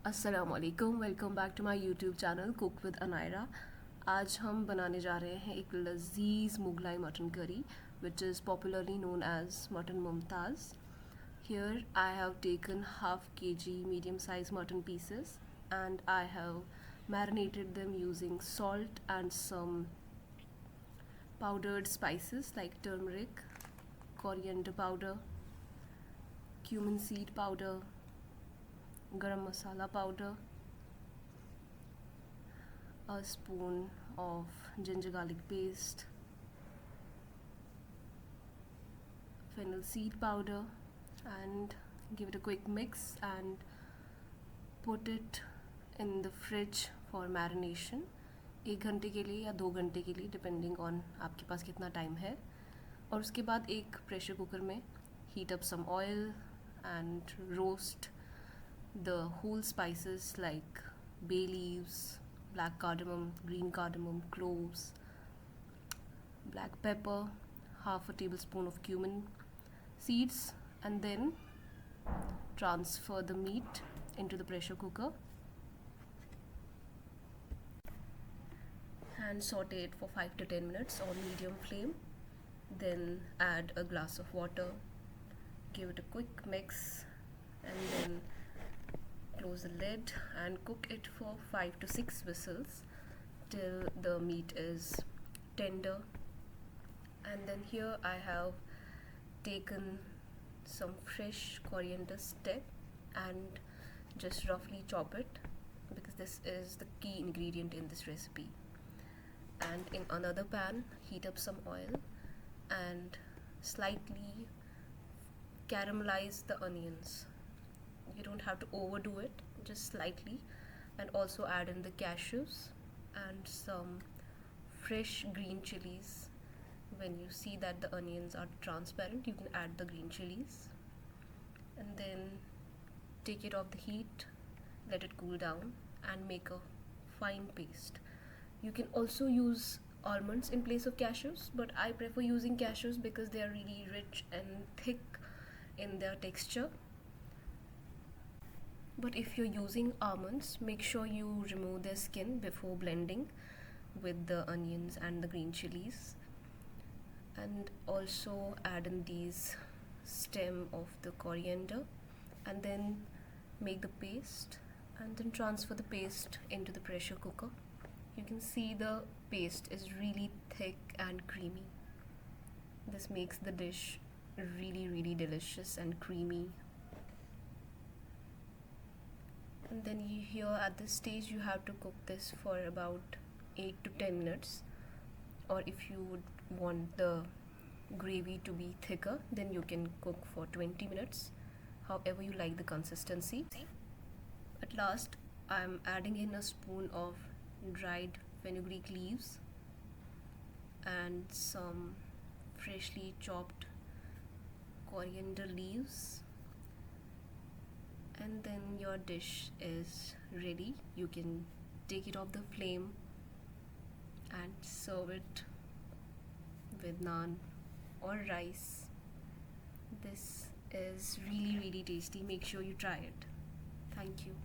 अस्सलामुअलैकुम, welcome back to my YouTube channel cook with Anayra. आज हम बनाने जा रहे हैं एक लजीज Mughlai mutton curry which is popularly known as mutton Mumtaz. Here I have taken half kg medium size mutton pieces and I have marinated them using salt and some powdered spices like turmeric, coriander powder, cumin seed powder, garam masala powder, a spoon of ginger garlic paste, fennel seed powder, and give it a quick mix and put it in the fridge for marination 1 घंटे के लिए या 2 घंटे के लिए depending on आपके पास कितना time है। और उसके बाद एक प्रेशर कुकर में heat up some oil and roast the whole spices like bay leaves, black cardamom, green cardamom, cloves, black pepper, half a tablespoon of cumin seeds, and then transfer the meat into the pressure cooker and saute it for 5 to 10 minutes on medium flame. Then add a glass of water, give it a quick mix, and then close the lid and cook it for 5 to 6 whistles till the meat is tender. And then here I have taken some fresh coriander stick and just roughly chop it because this is the key ingredient in this recipe. And in another pan heat up some oil and slightly caramelize the onions. You don't have to overdo it, just slightly. And also add in the cashews and some fresh green chilies. When you see that the onions are transparent, you can add the green chilies and then take it off the heat, let it cool down and make a fine paste. You can also use almonds in place of cashews, but I prefer using cashews because they are really rich and thick in their texture. But if you're using almonds, make sure you remove their skin before blending with the onions and the green chilies. And also add in these stem of the coriander and then make the paste and then transfer the paste into the pressure cooker. You can see the paste is really thick and creamy. This makes the dish really delicious and creamy. And then here at this stage you have to cook this for about 8 to 10 minutes, or if you would want the gravy to be thicker then you can cook for 20 minutes, however you like the consistency. At last I'm adding in a spoon of dried fenugreek leaves and some freshly chopped coriander leaves, and then your dish is ready. You can take it off the flame and serve it with naan or rice. This is really tasty. Make sure you try it. Thank you.